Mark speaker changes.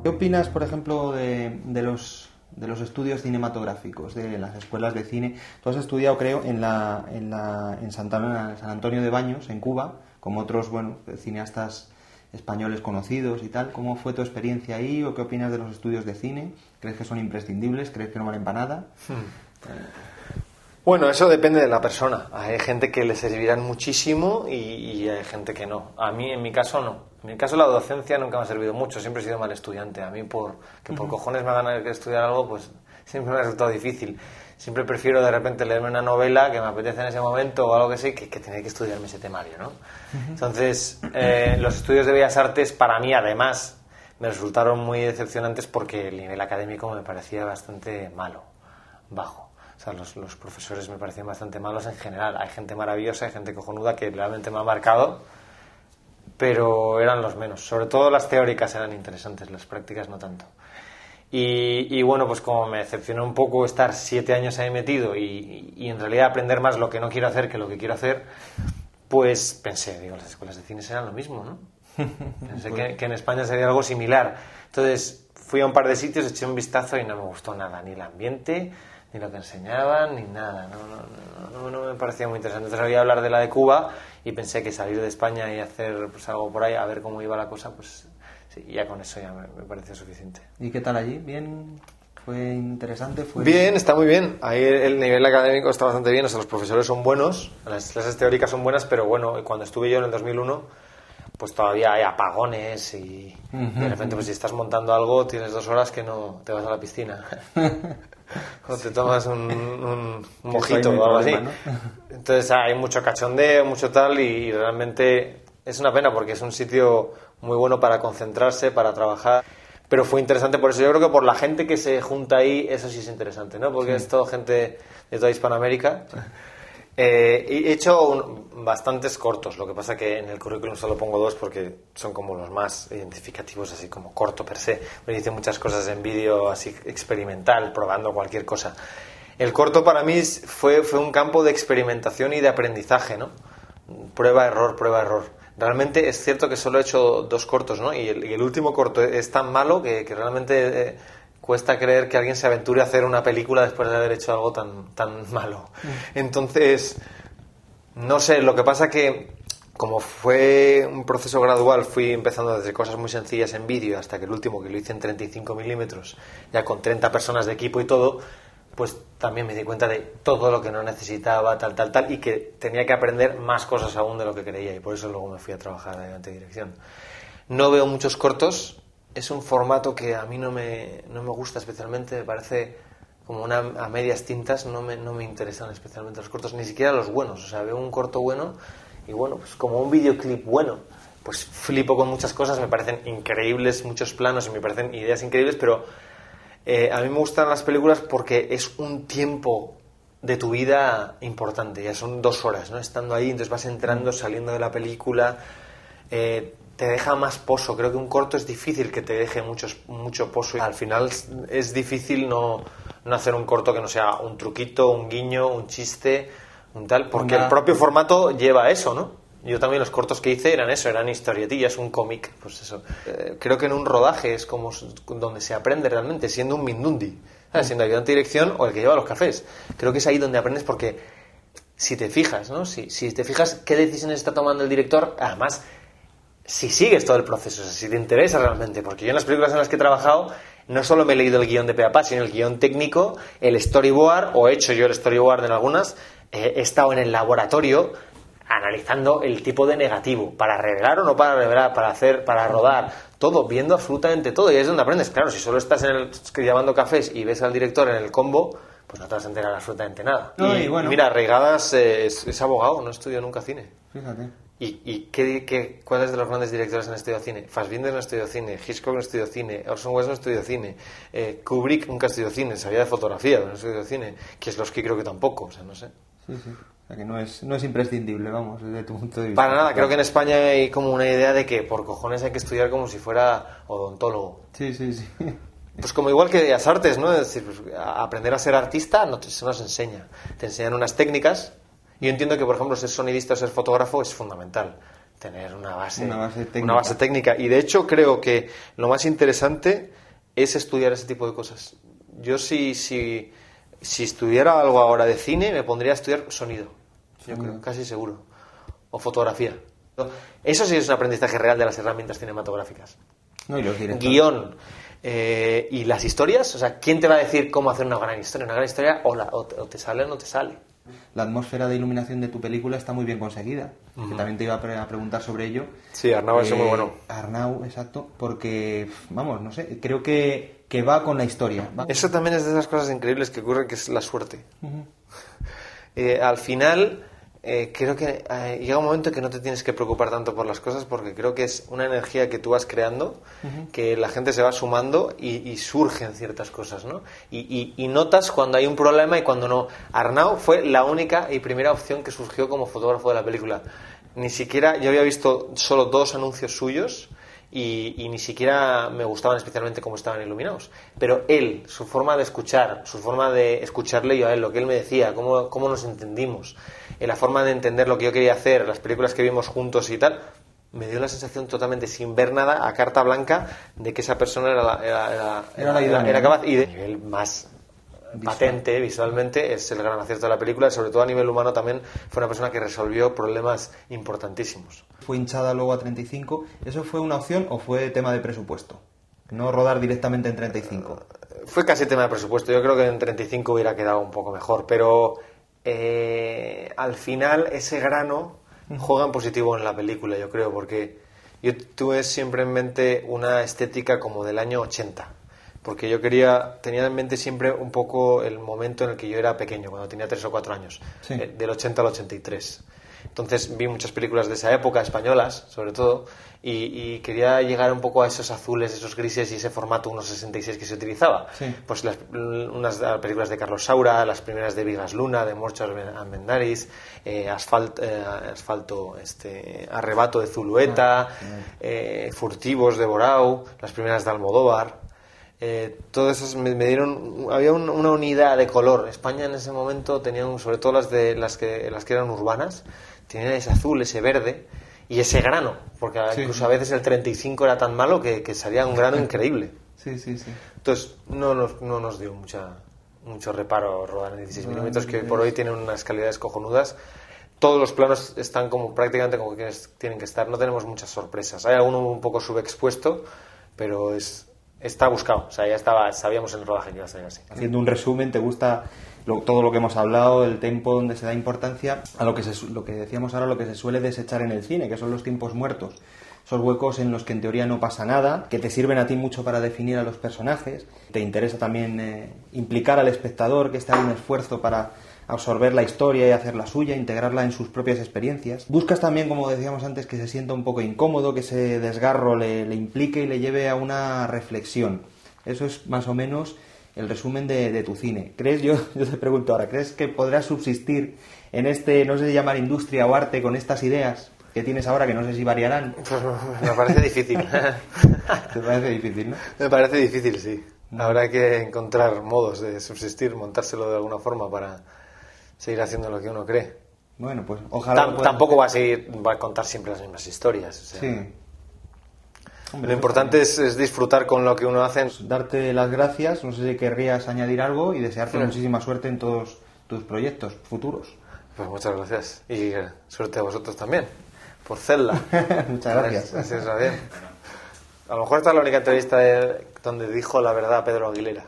Speaker 1: ¿Qué opinas, por ejemplo, de los estudios cinematográficos, de las escuelas de cine? Tú has estudiado, creo, en San Antonio de Baños, en Cuba, como otros, bueno, cineastas españoles conocidos y tal. ¿Cómo fue tu experiencia ahí o qué opinas de los estudios de cine? ¿Crees que son imprescindibles? ¿Crees que no valen para nada?
Speaker 2: Bueno, eso depende de la persona. Hay gente que le servirán muchísimo y hay gente que no. A mí, en mi caso, no. En mi caso, la docencia nunca me ha servido mucho. Siempre he sido mal estudiante. A mí, por cojones me hagan estudiar algo, pues siempre me ha resultado difícil. Siempre prefiero de repente leerme una novela que me apetece en ese momento o algo que sé, que tener que estudiarme ese temario, ¿no? Entonces, los estudios de Bellas Artes, para mí, además, me resultaron muy decepcionantes porque el nivel académico me parecía bastante malo, bajo. O sea, los profesores me parecían bastante malos en general. Hay gente maravillosa, hay gente cojonuda que realmente me ha marcado, pero eran los menos. Sobre todo las teóricas eran interesantes, las prácticas no tanto. Y bueno, pues como me decepcionó un poco estar 7 años ahí metido y en realidad aprender más lo que no quiero hacer que lo que quiero hacer, pues pensé, digo, las escuelas de cine serán lo mismo, ¿no? Pensé que en España sería algo similar. Entonces fui a un par de sitios, eché un vistazo y no me gustó nada, ni el ambiente, ni lo que enseñaban, ni nada. No me parecía muy interesante. Entonces había hablar de la de Cuba y pensé que salir de España y hacer pues, algo por ahí, a ver cómo iba la cosa, pues sí, ya con eso ya me parecía suficiente.
Speaker 1: ¿Y qué tal allí? ¿Bien? ¿Fue interesante?
Speaker 2: Bien, está muy bien. Ahí el nivel académico está bastante bien. O sea, los profesores son buenos, las clases teóricas son buenas, pero bueno, cuando estuve yo en el 2001, pues todavía hay apagones y de repente pues si estás montando algo tienes 2 horas que no te vas a la piscina o te tomas un mojito o algo así, ¿no? Entonces hay mucho cachondeo, mucho tal y realmente es una pena porque es un sitio muy bueno para concentrarse, para trabajar, pero fue interesante por eso. Yo creo que por la gente que se junta ahí, eso sí es interesante, ¿no? Porque es todo gente de toda Hispanoamérica. He hecho bastantes cortos, lo que pasa que en el currículum solo pongo 2 porque son como los más identificativos, así como corto per se. Me hice muchas cosas en vídeo así experimental, probando cualquier cosa. El corto para mí fue un campo de experimentación y de aprendizaje, ¿no? Prueba-error, prueba-error. Realmente es cierto que solo he hecho 2 cortos, ¿no? Y el último corto es tan malo que realmente... cuesta creer que alguien se aventure a hacer una película después de haber hecho algo tan malo. Entonces, no sé, lo que pasa que como fue un proceso gradual, fui empezando desde cosas muy sencillas en vídeo hasta que el último, que lo hice en 35 milímetros, ya con 30 personas de equipo y todo, pues también me di cuenta de todo lo que no necesitaba, tal, y que tenía que aprender más cosas aún de lo que creía, y por eso luego me fui a trabajar en antedirección. No veo muchos cortos. Es un formato que a mí no me gusta especialmente, me parece como a medias tintas, no me interesan especialmente los cortos, ni siquiera los buenos. O sea, veo un corto bueno y bueno, pues como un videoclip bueno, pues flipo con muchas cosas, me parecen increíbles muchos planos y me parecen ideas increíbles, pero a mí me gustan las películas porque es un tiempo de tu vida importante, ya son 2 horas, ¿no? Estando ahí, entonces vas entrando, saliendo de la película, te deja más pozo. Creo que un corto es difícil que te deje mucho pozo. Al final es difícil no hacer un corto que no sea un truquito, un guiño, un chiste, un tal, porque el propio formato lleva a eso, ¿no? Yo también los cortos que hice eran eso, eran historietillas, un cómic, pues eso. Creo que en un rodaje es como donde se aprende realmente, siendo un mindundi, siendo ayudante de dirección o el que lleva los cafés. Creo que es ahí donde aprendes porque si te fijas, ¿no? Si te fijas qué decisiones está tomando el director, además... si sigues todo el proceso, o sea, si te interesa realmente, porque yo en las películas en las que he trabajado no solo me he leído el guión de pe a pa, sino el guión técnico, el storyboard, o he hecho yo el storyboard en algunas, he estado en el laboratorio analizando el tipo de negativo, para revelar o no para revelar, para rodar, todo, viendo absolutamente todo, y es donde aprendes. Claro, si solo estás llevando cafés y ves al director en el combo, pues no te vas a enterar absolutamente nada.
Speaker 1: No, y bueno.
Speaker 2: Mira, Reigadas es abogado, no estudió nunca cine.
Speaker 1: Fíjate.
Speaker 2: ¿Y cuáles de los grandes directores han estudiado cine? Fassbinder no estudió cine, Hitchcock no estudió cine, Orson Welles no estudió cine, Kubrick nunca estudió cine, sabía de fotografía, pero no estudió cine, Kieslowski creo que tampoco, o sea, no sé.
Speaker 1: Sí. O sea, que no es imprescindible, vamos, desde tu punto de vista.
Speaker 2: Para nada, creo que en España hay como una idea de que por cojones hay que estudiar como si fuera odontólogo.
Speaker 1: Sí.
Speaker 2: Pues como igual que Bellas Artes, ¿no? Es decir, pues, aprender a ser artista no se nos enseña. Te enseñan unas técnicas. Yo entiendo que, por ejemplo, ser sonidista o ser fotógrafo es fundamental. tener una base
Speaker 1: técnica.
Speaker 2: Y de hecho creo que lo más interesante es estudiar ese tipo de cosas. Yo si estudiara algo ahora de cine, me pondría a estudiar sonido. Yo creo, casi seguro. O fotografía. Eso sí es un aprendizaje real de las herramientas cinematográficas.
Speaker 1: No, y los directores.
Speaker 2: Guión. Y las historias, o sea, ¿quién te va a decir cómo hacer una gran historia? Una gran historia o te sale o no te sale.
Speaker 1: La atmósfera de iluminación de tu película está muy bien conseguida. Que también te iba a preguntar sobre ello.
Speaker 2: Sí, Arnau es muy bueno.
Speaker 1: Arnau, exacto, porque, vamos, no sé, creo que va con la historia.
Speaker 2: Eso también es de esas cosas increíbles que ocurren, que es la suerte. Al final, creo que llega un momento que no te tienes que preocupar tanto por las cosas, porque creo que es una energía que tú vas creando, que la gente se va sumando y surgen ciertas cosas, ¿no? Y notas cuando hay un problema y cuando no. Arnau fue la única y primera opción que surgió como fotógrafo de la película. Ni siquiera, yo había visto solo 2 anuncios suyos y ni siquiera me gustaban especialmente cómo estaban iluminados. Pero él, su forma de escuchar, su forma de escucharle yo a él, lo que él me decía, cómo nos entendimos, la forma de entender lo que yo quería hacer, las películas que vimos juntos y tal, me dio la sensación totalmente, sin ver nada, a carta blanca, de que esa persona era capaz. Y de nivel más patente visualmente es el gran acierto de la película, y sobre todo a nivel humano también fue una persona que resolvió problemas importantísimos.
Speaker 1: Fue hinchada luego a 35. ¿Eso fue una opción o fue tema de presupuesto? No rodar directamente en 35.
Speaker 2: Fue casi tema de presupuesto. Yo creo que en 35 hubiera quedado un poco mejor, pero al final ese grano juega en positivo en la película, yo creo, porque yo tuve siempre en mente una estética como del año 80. Porque yo tenía en mente siempre un poco el momento en el que yo era pequeño, cuando tenía 3 o 4 años,
Speaker 1: sí.
Speaker 2: Del 80 al 83. Entonces vi muchas películas de esa época, españolas sobre todo, y quería llegar un poco a esos azules, esos grises y ese formato 1.66 que se utilizaba.
Speaker 1: Sí.
Speaker 2: Pues unas películas de Carlos Saura, las primeras de Vigas Luna, de Morcho Armendáriz, Asfalto, Arrebato de Zulueta, Furtivos de Borau, las primeras de Almodóvar. Todas esas me dieron, había una unidad de color. España en ese momento tenía sobre todo las que eran urbanas, tenían ese azul, ese verde y ese grano, porque incluso a veces el 35 era tan malo que salía un grano increíble.
Speaker 1: Sí.
Speaker 2: Entonces no nos dio mucho reparo rodar en 16 milímetros, que hoy por hoy tienen unas calidades cojonudas. Todos los planos están prácticamente como que tienen que estar, no tenemos muchas sorpresas. Hay alguno un poco subexpuesto, pero está buscado, o sea, ya sabíamos en el rodaje que iba a ser así.
Speaker 1: Haciendo un resumen, ¿te gusta todo lo que hemos hablado, el tiempo donde se da importancia a lo que decíamos ahora, lo que se suele desechar en el cine, que son los tiempos muertos? Esos huecos en los que en teoría no pasa nada, que te sirven a ti mucho para definir a los personajes. Te interesa también implicar al espectador, que este haga un esfuerzo para absorber la historia y hacerla suya, integrarla en sus propias experiencias. Buscas también, como decíamos antes, que se sienta un poco incómodo, que ese desgarro le implique y le lleve a una reflexión. Eso es más o menos el resumen de tu cine. ¿Crees, yo te pregunto ahora, ¿crees que podrás subsistir en no sé si llamar industria o arte, con estas ideas que tienes ahora, que no sé si variarán?
Speaker 2: Pues me parece difícil.
Speaker 1: ¿Te parece difícil, no?
Speaker 2: Me parece difícil, sí. Habrá que encontrar modos de subsistir, montárselo de alguna forma para seguir haciendo lo que uno cree.
Speaker 1: Bueno, pues ojalá...
Speaker 2: Tampoco va a contar siempre las mismas historias. O sea,
Speaker 1: sí. Hombre,
Speaker 2: lo importante es disfrutar con lo que uno hace.
Speaker 1: Darte las gracias, no sé si querrías añadir algo, y desearte muchísima suerte en todos tus proyectos futuros.
Speaker 2: Pues muchas gracias. Y suerte a vosotros también, por Zelda.
Speaker 1: Muchas gracias.
Speaker 2: Así es, bien. A lo mejor esta es la única entrevista donde dijo la verdad a Pedro Aguilera.